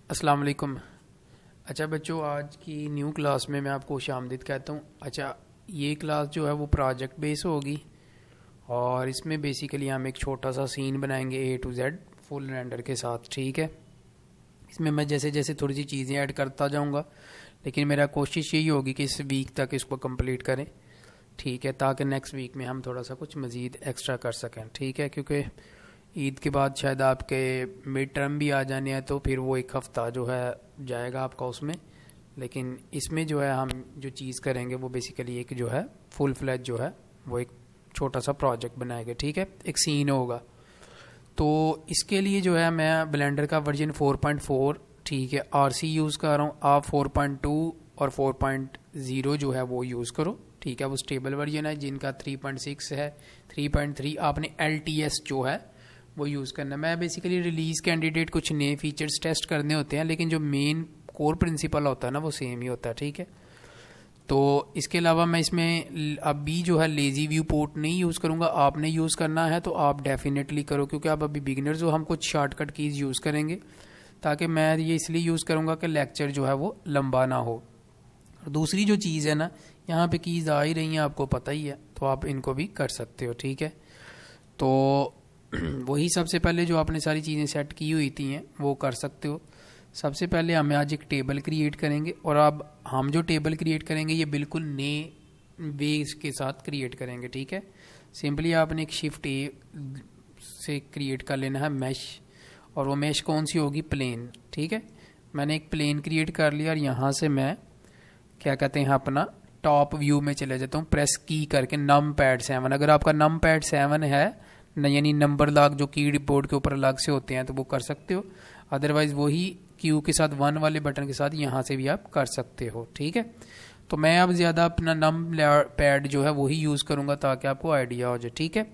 अस्सलाम वालेकुम। अच्छा बच्चों, आज की न्यू क्लास में मैं आपको खुशामदीद कहता हूँ। अच्छा, ये क्लास जो है वो प्रोजेक्ट बेस होगी और इसमें बेसिकली हम एक छोटा सा सीन बनाएंगे A to Z full render के साथ। ठीक है, इसमें मैं जैसे जैसे थोड़ी सी चीज़ें ऐड करता जाऊँगा, लेकिन मेरा कोशिश यही होगी कि इस वीक तक इसको कंप्लीट करें। ठीक है, ताकि नेक्स्ट वीक में हम थोड़ा सा कुछ मज़ीद एक्स्ट्रा कर सकें। ठीक है, क्योंकि ईद के बाद शायद आपके मिड टर्म भी आ जाने हैं, तो फिर वो एक हफ़्ता जो है जाएगा आपका उसमें। लेकिन इसमें जो है हम जो चीज़ करेंगे वो बेसिकली एक जो है फुल फ्लैज जो है वो एक छोटा सा प्रोजेक्ट बनाएंगे। ठीक है, एक सीन होगा। तो इसके लिए जो है मैं ब्लेंडर का वर्जन 4.4 ठीक है RC यूज़ कर रहा हूँ। आप 4.2 और 4.0 जो है वो यूज़ करो। ठीक है, वो स्टेबल वर्जन है। जिनका 3.6 है, 3.3 आपने LTS जो है वो यूज़ करना है। मैं बेसिकली रिलीज़ कैंडिडेट कुछ नए फीचर्स टेस्ट करने होते हैं, लेकिन जो मेन कोर प्रिंसिपल होता है ना वो सेम ही होता है। ठीक है, तो इसके अलावा मैं इसमें अभी जो है लेज़ी व्यू पोर्ट नहीं यूज़ करूँगा। आपने यूज़ करना है तो आप डेफिनेटली करो, क्योंकि आप अभी बिगिनर्स हो। हम कुछ शॉर्टकट कीज़ यूज़ करेंगे, ताकि मैं ये इसलिए यूज़ करूँगा कि लेक्चर जो है वो लंबा ना हो। और दूसरी जो चीज़ है ना, यहाँ पे कीज़ आ ही रही हैं, आपको पता ही है, तो आप इनको भी कर सकते हो। ठीक है, तो वही सबसे पहले जो आपने सारी चीज़ें सेट की हुई थी हैं वो कर सकते हो। सबसे पहले हमें आज एक टेबल क्रिएट करेंगे, और अब हम जो टेबल क्रिएट करेंगे ये बिल्कुल नए वेज के साथ क्रिएट करेंगे। ठीक है, सिंपली आपने एक शिफ्ट A से क्रिएट कर लेना है मैश, और वो मैश कौन सी होगी? प्लेन। ठीक है, मैंने एक प्लेन क्रिएट कर लिया, और यहाँ से मैं क्या कहते हैं अपना टॉप व्यू में चले जाता हूँ प्रेस की करके नम पैड 7। अगर आपका नम पैड 7 है यानी नंबर लॉक जो की बोर्ड के ऊपर अलग से होते हैं तो वो कर सकते हो। अदरवाइज वही क्यू के साथ 1 वाले बटन के साथ यहाँ से भी आप कर सकते हो। ठीक है, तो मैं अब ज़्यादा अपना नम पैड जो है वही यूज़ करूँगा ताकि आपको आइडिया हो जाए। ठीक है,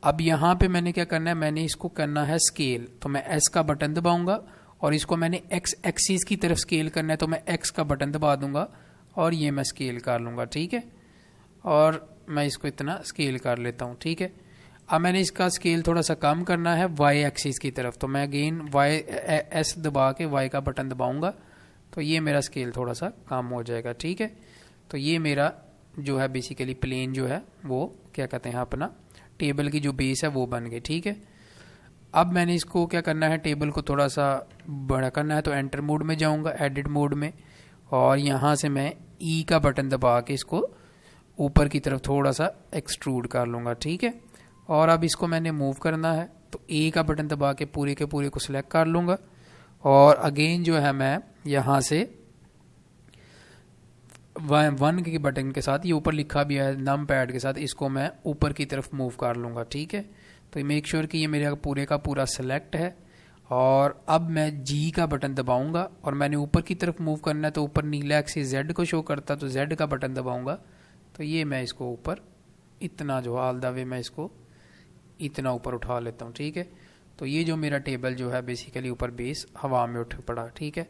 अब यहाँ पे मैंने क्या करना है, मैंने इसको करना है स्केल। तो मैं S का बटन दबाऊंगा, और इसको मैंने X एक्सिस की तरफ स्केल करना है, तो मैं X का बटन दबा दूंगा और ये मैं स्केल कर लूँगा। ठीक है, और मैं इसको इतना स्केल कर लेता हूँ। ठीक है, अब मैंने इसका स्केल थोड़ा सा कम करना है Y एक्सिस की तरफ, तो मैं अगेन S दबा के Y का बटन दबाऊंगा, तो ये मेरा स्केल थोड़ा सा कम हो जाएगा। ठीक है, तो ये मेरा जो है बेसिकली प्लेन जो है वो क्या कहते हैं अपना टेबल की जो बेस है वो बन गई। ठीक है, अब मैंने इसको क्या करना है, टेबल को थोड़ा सा बड़ा करना है, तो एंटर मोड में जाऊंगा, एडिट मोड में, और यहाँ से मैं E का बटन दबा के इसको ऊपर की तरफ थोड़ा सा एक्सट्रूड कर लूँगा। ठीक है, और अब इसको मैंने मूव करना है, तो A का बटन दबा के पूरे के पूरे को सिलेक्ट कर लूँगा, और अगेन जो है मैं यहाँ से 1 के बटन के साथ, ये ऊपर लिखा भी है नम पैड के साथ, इसको मैं ऊपर की तरफ मूव कर लूँगा। ठीक है, तो मेक श्योर कि ये मेरे पूरे का पूरा सेलेक्ट है, और अब मैं G का बटन दबाऊंगा, और मैंने ऊपर की तरफ मूव करना है, तो ऊपर नीला एक्सिस Z को शो करता, तो Z का बटन दबाऊंगा, तो ये मैं इसको ऊपर इतना जो ऑल द वे मैं इसको इतना ऊपर उठा लेता हूँ। ठीक है, तो ये जो मेरा टेबल जो है बेसिकली ऊपर बेस हवा में उठ पड़ा। ठीक है,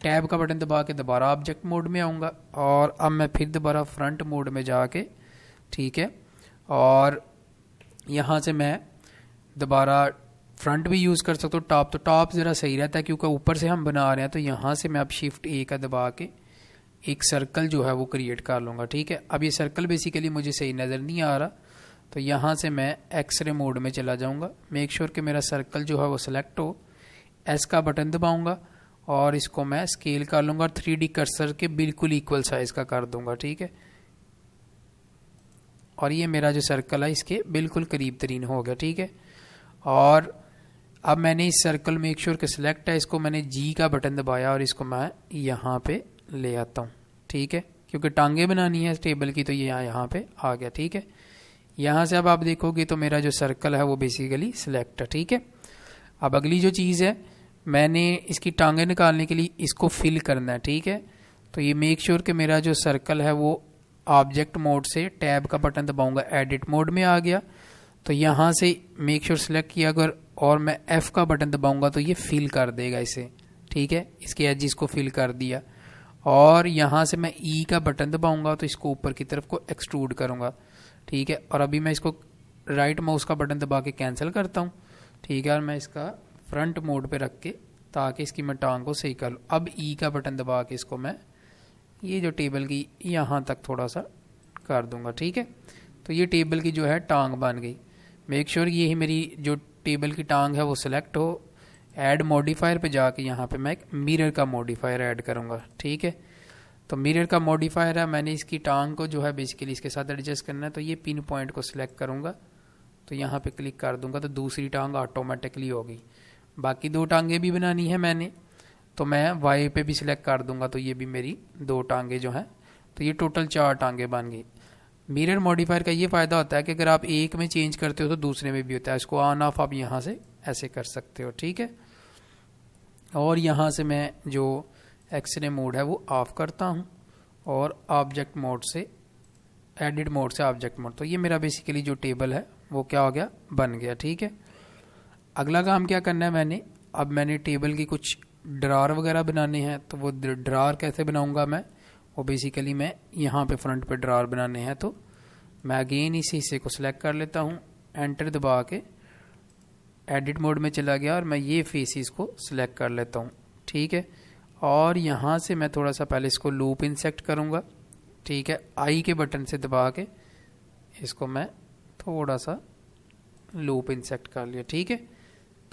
टैब का बटन दबा के दोबारा ऑब्जेक्ट मोड में आऊँगा, और अब मैं फिर दोबारा फ्रंट मोड में जाके, ठीक है, और यहाँ से मैं दोबारा फ्रंट भी यूज़ कर सकता हूँ। टॉप तो टॉप ज़रा सही रहता है, क्योंकि ऊपर से हम बना रहे हैं, तो यहाँ से मैं अब शिफ्ट A का दबा के एक सर्कल जो है वो क्रिएट कर लूँगा। ठीक है, अब ये सर्कल बेसिकली मुझे सही नज़र नहीं आ रहा, तो यहाँ से मैं एक्सरे मोड में चला जाऊँगा। मेक श्योर कि मेरा सर्कल जो है वो सिलेक्ट हो, S का बटन दबाऊँगा, और इसको मैं स्केल कर लूँगा, और 3D कर्सर के बिल्कुल इक्वल साइज़ का कर दूँगा। ठीक है, और ये मेरा जो सर्कल है इसके बिल्कुल करीब तरीन हो गया। ठीक है, और अब मैंने इस सर्कल मेक श्योर कि सिलेक्ट है, इसको मैंने G का बटन दबाया, और इसको मैं यहाँ पे ले आता हूँ। ठीक है, क्योंकि टांगे बनानी है टेबल की, तो ये यहाँ पे आ गया। ठीक है, यहाँ से अब आप देखोगे तो मेरा जो सर्कल है वो बेसिकली सिलेक्ट है। ठीक है, अब अगली जो चीज़ है, मैंने इसकी टांगे निकालने के लिए इसको फिल करना है। ठीक है, तो ये मेक श्योर कि मेरा जो सर्कल है वो ऑब्जेक्ट मोड से टैब का बटन दबाऊंगा, एडिट मोड में आ गया, तो यहाँ से मेक श्योर सिलेक्ट किया अगर, और मैं F का बटन दबाऊंगा तो ये फिल कर देगा इसे। ठीक है, इसके एजिस को फिल कर दिया, और यहाँ से मैं E का बटन दबाऊंगा तो इसको ऊपर की तरफ को एक्सट्रूड करूँगा। ठीक है, और अभी मैं इसको राइट माउस का बटन दबा के कैंसिल करता हूँ। ठीक है, और मैं इसका फ्रंट मोड पे रख के ताकि इसकी मैं टांग को सही कर लूँ। अब ई का बटन दबा के इसको मैं ये जो टेबल की यहाँ तक थोड़ा सा कर दूंगा, ठीक है। तो ये टेबल की जो है टांग बन गई। मेक श्योर ये ही मेरी जो टेबल की टांग है वो सिलेक्ट हो। ऐड मॉडिफायर पे जाके यहाँ पे मैं एक मिरर का मॉडिफायर ऐड करूँगा, ठीक है। तो मिरर का मॉडिफायर है, मैंने इसकी टांग को जो है बेसिकली इसके साथ एडजस्ट करना है। तो ये पिन पॉइंट को सिलेक्ट करूँगा, तो यहाँ पे क्लिक कर दूंगा तो दूसरी टांग ऑटोमेटिकली होगी। बाकी 2 टांगें भी बनानी है मैंने, तो मैं वाई पे भी सिलेक्ट कर दूंगा, तो ये भी मेरी 2 टांगें जो हैं, तो ये टोटल 4 टांगें बन गई। मिरर मॉडिफायर का ये फ़ायदा होता है कि अगर आप एक में चेंज करते हो तो दूसरे में भी होता है। इसको ऑन ऑफ आप यहाँ से ऐसे कर सकते हो, ठीक है। और यहाँ से मैं जो एक्सरे मोड है वो ऑफ करता हूँ और ऑब्जेक्ट मोड से एडिट मोड से ऑब्जेक्ट मोड। तो ये मेरा बेसिकली जो टेबल है वो क्या हो गया, बन गया, ठीक है। अगला काम क्या करना है मैंने टेबल की कुछ ड्रार वगैरह बनाने हैं। तो वो ड्रार कैसे बनाऊंगा मैं, वो बेसिकली मैं यहाँ पे फ्रंट पे ड्रार बनाने हैं। तो मैं अगेन इस हिस्से को सिलेक्ट कर लेता हूँ, एंटर दबा के एडिट मोड में चला गया और मैं ये फेसेस को सिलेक्ट कर लेता हूँ, ठीक है। और यहाँ से मैं थोड़ा सा पहले इसको लूप इंसेक्ट करूँगा, ठीक है। आई के बटन से दबा के इसको मैं थोड़ा सा लूप इंसेक्ट कर लिया, ठीक है।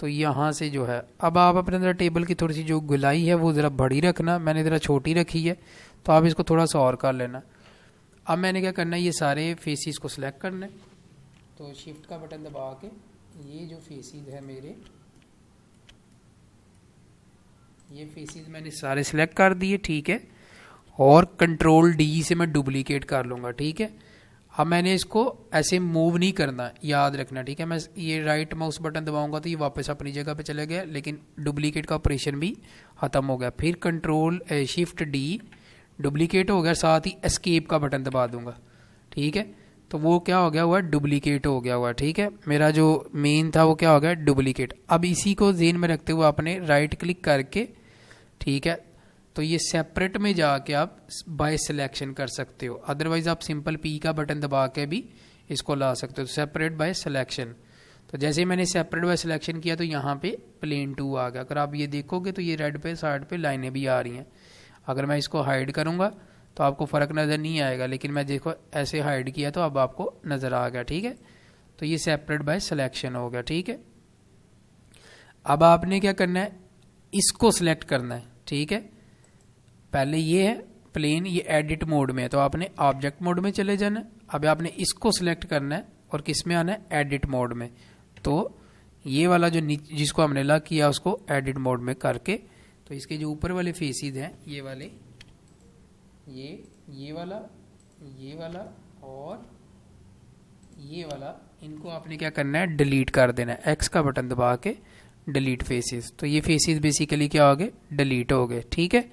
तो यहाँ से जो है अब आप अपने ज़रा टेबल की थोड़ी सी जो गुलाई है वो ज़रा बड़ी रखना, मैंने ज़रा छोटी रखी है, तो आप इसको थोड़ा सा और कर लेना। अब मैंने क्या करना है, ये सारे फेसेस को सिलेक्ट करना है। तो शिफ्ट का बटन दबा के ये जो फेसेस है मेरे, ये फेसेस मैंने सारे सिलेक्ट कर दिए, ठीक है। और कंट्रोल डी से मैं डुप्लीकेट कर लूँगा, ठीक है। अब मैंने इसको ऐसे मूव नहीं करना, याद रखना, ठीक है। मैं ये राइट माउस बटन दबाऊंगा तो ये वापस अपनी जगह पे चले गया, लेकिन डुप्लीकेट का ऑपरेशन भी ख़त्म हो गया। फिर कंट्रोल शिफ्ट डी, डुप्लीकेट हो गया, साथ ही एस्केप का बटन दबा दूंगा, ठीक है। तो वो क्या हो गया हुआ, डुप्लीकेट हो गया हुआ, ठीक है। मेरा जो मेन था वो क्या हो गया, डुप्लीकेट। अब इसी को ध्यान में रखते हुए आपने राइट क्लिक करके, ठीक है, तो ये सेपरेट में जाके आप बाय सिलेक्शन कर सकते हो। अदरवाइज आप सिंपल पी का बटन दबा के भी इसको ला सकते हो, सेपरेट बाय सिलेक्शन। तो जैसे ही मैंने सेपरेट बाय सिलेक्शन किया तो यहाँ पे प्लेन 2 आ गया। अगर आप ये देखोगे तो ये रेड पे साइड पे लाइनें भी आ रही हैं। अगर मैं इसको हाइड करूँगा तो आपको फ़र्क नज़र नहीं आएगा, लेकिन मैं देखो ऐसे हाइड किया तो अब आपको नज़र आ गया, ठीक है। तो ये सेपरेट बाय सिलेक्शन हो गया, ठीक है। अब आपने क्या करना है, इसको सिलेक्ट करना है, ठीक है। पहले ये है प्लेन, ये एडिट मोड में है, तो आपने ऑब्जेक्ट मोड में चले जाना है। अब आपने इसको सिलेक्ट करना है और किस में आना है, एडिट मोड में। तो ये वाला जो जिसको हमने लॉक किया उसको एडिट मोड में करके, तो इसके जो ऊपर वाले फेसेस हैं ये वाले, ये वाला, ये वाला और ये वाला, इनको आपने क्या करना है, डिलीट कर देना है। एक्स का बटन दबा के डिलीट फेसेस। तो ये फेसेस बेसिकली क्या हो गए, डिलीट हो गए, ठीक है।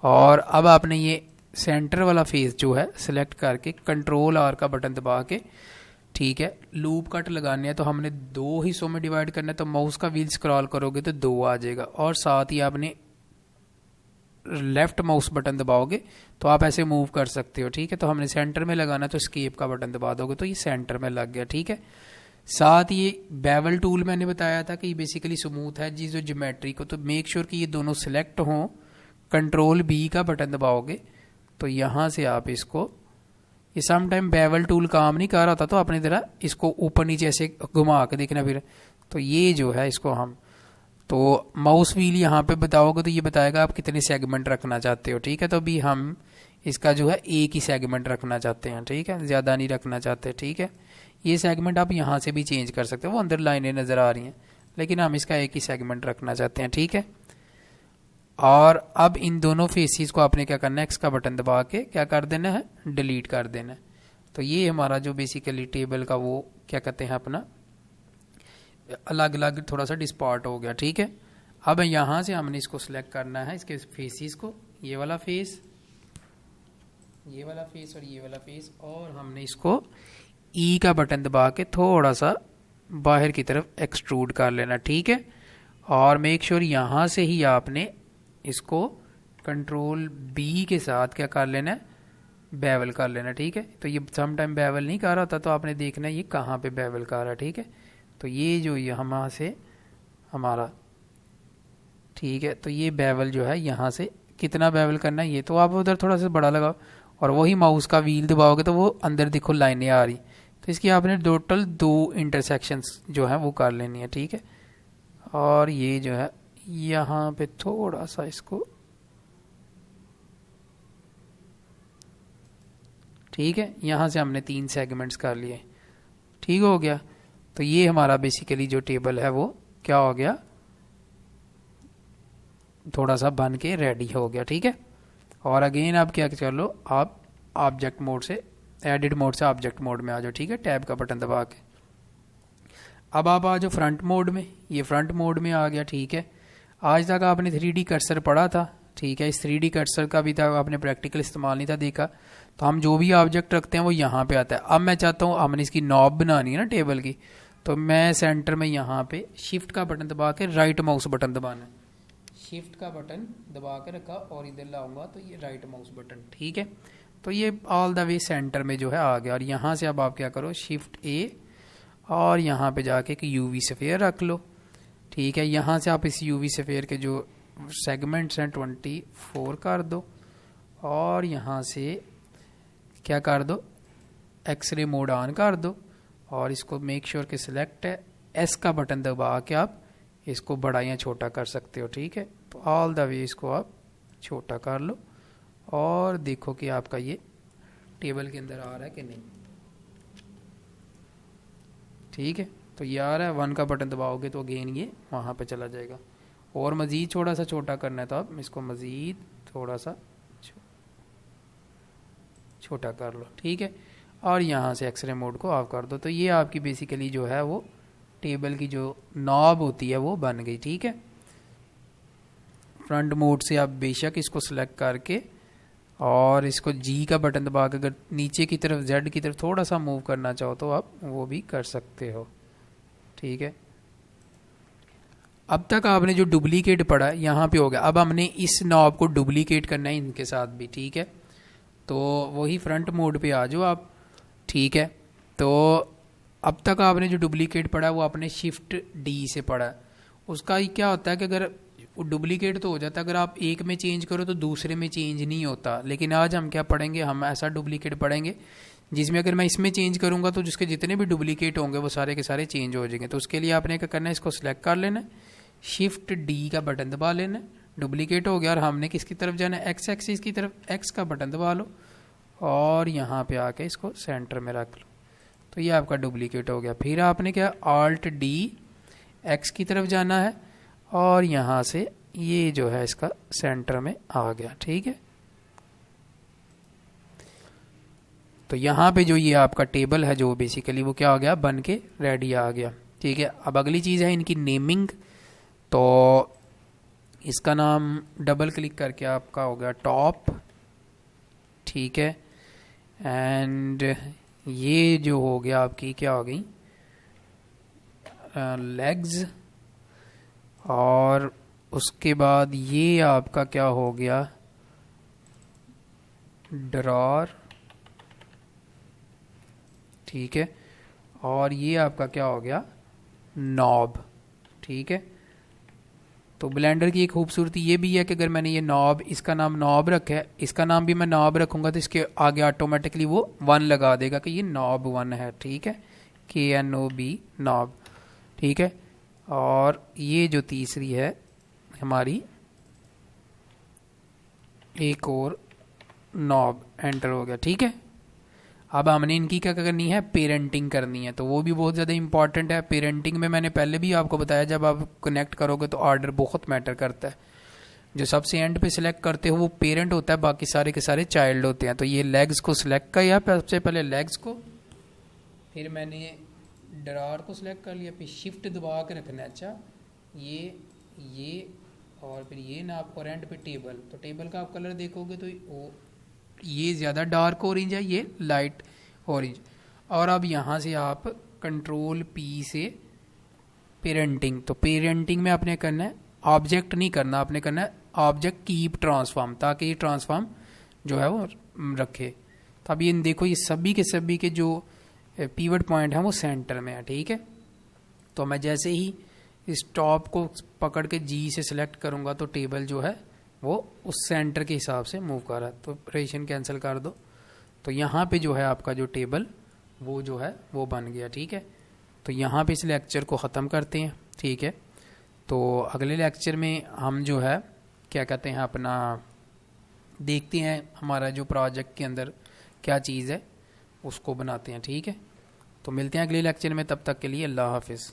और अब आपने ये सेंटर वाला फेस जो है सिलेक्ट करके कंट्रोल आर का बटन दबा के, ठीक है, लूप कट लगाने हैं। तो हमने 2 हिस्सों में डिवाइड करना है, तो माउस का व्हील स्क्रॉल करोगे तो 2 आ जाएगा। और साथ ही आपने लेफ्ट माउस बटन दबाओगे तो आप ऐसे मूव कर सकते हो, ठीक है। तो हमने सेंटर में लगाना, तो स्केप का बटन दबा दोगे तो ये सेंटर में लग गया, ठीक है। साथ ये बेवल टूल मैंने बताया था कि ये बेसिकली स्मूथ है जी जो ज्योमेट्री को, तो मेक श्योर कि ये दोनों सिलेक्ट हों। कंट्रोल बी का बटन दबाओगे तो यहाँ से आप इसको, ये सम टाइम बेवल टूल काम नहीं कर रहा था तो आपने जरा इसको ऊपर नीचे ऐसे घुमा के देखना। फिर तो ये जो है इसको हम, तो माउस व्हील यहाँ पे बताओगे तो ये बताएगा आप कितने सेगमेंट रखना चाहते हो, ठीक है। तो अभी हम इसका जो है एक ही सेगमेंट रखना चाहते हैं, ठीक है, ज़्यादा नहीं रखना चाहते, ठीक है। ये सेगमेंट आप यहाँ से भी चेंज कर सकते हो, वो अंदर लाइनें नज़र आ रही हैं, लेकिन हम इसका एक ही सेगमेंट रखना चाहते हैं, ठीक है। और अब इन दोनों फेसेस को आपने क्या करना है, एक्स का बटन दबा के क्या कर देना है, डिलीट कर देना है। तो ये हमारा जो बेसिकली टेबल का वो क्या कहते हैं अपना अलग अलग थोड़ा सा डिस्पार्ट हो गया, ठीक है। अब यहाँ से हमने इसको सिलेक्ट करना है, इसके फेसेस को, ये वाला फेस, ये वाला फेस और ये वाला फेस, और हमने इसको ई का बटन दबा के थोड़ा सा बाहर की तरफ एक्सट्रूड कर लेना, ठीक है। और मेक श्योर यहाँ से ही आपने इसको कंट्रोल बी के साथ क्या कर लेना है, बेवल कर लेना, ठीक है। तो ये सम टाइम बेवल नहीं कर रहा था, तो आपने देखना है ये कहाँ पे बेवल कर रहा है, ठीक है। तो ये जो ये यहाँ से हमारा ठीक है। तो ये बेवल जो है यहाँ से कितना बेवल करना है, ये तो आप उधर थोड़ा सा बड़ा लगाओ और वही माउस का व्हील दबाओगे तो वो अंदर देखो लाइनें आ रही। तो इसकी आपने टोटल 2 इंटरसेक्शंस जो है वो कर लेनी है, ठीक है। और ये जो है यहाँ पे थोड़ा सा इसको, ठीक है, यहाँ से हमने 3 सेगमेंट्स कर लिए, ठीक हो गया। तो ये हमारा बेसिकली जो टेबल है वो क्या हो गया, थोड़ा सा बन के रेडी हो गया, ठीक है। और अगेन आप क्या कर लो, आप ऑब्जेक्ट मोड से, एडिट मोड से ऑब्जेक्ट मोड में आ जाओ, ठीक है, टैब का बटन दबा के। अब आप आ जाओ फ्रंट मोड में, ये फ्रंट मोड में आ गया, ठीक है। आज तक आपने 3D कर्सर पढ़ा था, ठीक है, इस 3D कर्सर का भी तक आपने प्रैक्टिकल इस्तेमाल नहीं था देखा। तो हम जो भी ऑब्जेक्ट रखते हैं वो यहाँ पे आता है। अब मैं चाहता हूँ, हमने इसकी नॉब बनानी है ना टेबल की, तो मैं सेंटर में यहाँ पे शिफ्ट का बटन दबा के राइट माउस बटन दबाना है, शिफ्ट का बटन दबा के रखा और इधर लाऊंगा तो ये राइट माउस बटन, ठीक है। तो ये ऑल द वे सेंटर में जो है आ गया। और यहाँ से अब आप क्या करो, शिफ्ट ए और यहाँ पे जाके एक यूवी स्फीयर रख लो, ठीक है। यहाँ से आप इस यूवी स्फीयर के जो सेगमेंट्स हैं 24 कर दो और यहाँ से क्या कर दो, एक्सरे मोड ऑन कर दो और इसको मेक श्योर कि सिलेक्ट है, एस का बटन दबा के आप इसको बड़ा या छोटा कर सकते हो, ठीक है। तो ऑल द वे इसको आप छोटा कर लो और देखो कि आपका ये टेबल के अंदर आ रहा है कि नहीं, ठीक है। तो ये आ रहा है, 1 का बटन दबाओगे तो अगेन ये वहाँ पे चला जाएगा। और मज़ीद थोड़ा सा छोटा करना है तो आप इसको मज़ीद थोड़ा सा छोटा कर लो, ठीक है। और यहाँ से एक्सरे मोड को ऑफ कर दो। तो ये आपकी बेसिकली जो है वो टेबल की जो नॉब होती है वो बन गई, ठीक है। फ्रंट मोड से आप बेशक इसको सिलेक्ट करके और इसको जी का बटन दबा के अगर नीचे की तरफ, जेड की तरफ थोड़ा सा मूव करना चाहो तो आप वो भी कर सकते हो, ठीक है। अब तक आपने जो डुप्लीकेट पढ़ा यहाँ पे हो गया। अब हमने इस नॉब को डुप्लीकेट करना है इनके साथ भी, ठीक है। तो वही फ्रंट मोड पे आ जाओ आप, ठीक है। तो अब तक आपने जो डुप्लीकेट पढ़ा वो आपने शिफ्ट डी से पढ़ा। उसका ही क्या होता है कि अगर डुप्लीकेट तो हो जाता है, अगर आप एक में चेंज करो तो दूसरे में चेंज नहीं होता। लेकिन आज हम क्या पढ़ेंगे, हम ऐसा डुप्लीकेट पढ़ेंगे जिसमें अगर मैं इसमें चेंज करूंगा तो जिसके जितने भी डुप्लीकेट होंगे वो सारे के सारे चेंज हो जाएंगे। तो उसके लिए आपने क्या करना है, इसको सिलेक्ट कर लेना है, शिफ्ट डी का बटन दबा लेना है, डुप्लीकेट हो गया। और हमने किसकी तरफ जाना है, एक्स एक्सिस की तरफ, एक्स का बटन दबा लो और यहाँ पे आके इसको सेंटर में रख लो। तो ये आपका डुप्लीकेट हो गया। फिर आपने क्या, ऑल्ट डी एक्स की तरफ जाना है और यहाँ से ये जो है इसका सेंटर में आ गया, ठीक है। तो यहाँ पे जो ये आपका टेबल है जो बेसिकली वो क्या हो गया, बन के रेडी आ गया, ठीक है। अब अगली चीज़ है इनकी नेमिंग। तो इसका नाम डबल क्लिक करके आपका हो गया टॉप, ठीक है। एंड ये जो हो गया आपकी क्या हो गई, लेग्स। और उसके बाद ये आपका क्या हो गया, ड्रॉर, ठीक है। और ये आपका क्या हो गया, नॉब, ठीक है। तो ब्लेंडर की एक खूबसूरती ये भी है कि अगर मैंने ये नॉब, इसका नाम नॉब रखा है, इसका नाम भी मैं नॉब रखूंगा तो इसके आगे ऑटोमेटिकली वो 1 लगा देगा कि ये नॉब 1 है, ठीक है, KNOB नॉब, ठीक है। और ये जो तीसरी है हमारी एक और नॉब एंटर हो गया, ठीक है। अब हमने इनकी क्या करनी है, पेरेंटिंग करनी है। तो वो भी बहुत ज़्यादा इंपॉर्टेंट है। पेरेंटिंग में मैंने पहले भी आपको बताया, जब आप कनेक्ट करोगे तो ऑर्डर बहुत मैटर करता है। जो सबसे एंड पे सिलेक्ट करते हो वो पेरेंट होता है, बाकी सारे के सारे चाइल्ड होते हैं। तो ये लेग्स को सिलेक्ट किया, सबसे पहले लेग्स को, फिर मैंने ड्रॉर को सिलेक्ट कर लिया, फिर शिफ्ट दबा के रखना है, अच्छा ये और फिर ये ना आपको एंड पे टेबल। तो टेबल का आप कलर देखोगे तो ये ज़्यादा डार्क ऑरेंज है, ये लाइट ऑरेंज। और अब यहाँ से आप कंट्रोल P से पेरेंटिंग। तो पेरेंटिंग में आपने करना है, ऑब्जेक्ट नहीं करना, आपने करना है ऑब्जेक्ट कीप ट्रांसफॉर्म, ताकि ये ट्रांसफॉर्म जो है वो रखे। तो अब ये देखो, ये सभी के जो पीवट पॉइंट हैं वो सेंटर में है, ठीक है। तो मैं जैसे ही इस टॉप को पकड़ के जी से सिलेक्ट करूँगा तो टेबल जो है वो उस सेंटर के हिसाब से मूव कर रहा है। तो ऑपरेशन कैंसिल कर दो, तो यहाँ पे जो है आपका जो टेबल वो जो है वो बन गया। ठीक है, तो यहाँ पे इस लेक्चर को ख़त्म करते हैं। ठीक है, तो अगले लेक्चर में हम जो है क्या कहते हैं अपना देखते हैं हमारा जो प्रोजेक्ट के अंदर क्या चीज़ है उसको बनाते हैं। ठीक है, तो मिलते हैं अगले लेक्चर में, तब तक के लिए अल्लाह हाफिज़।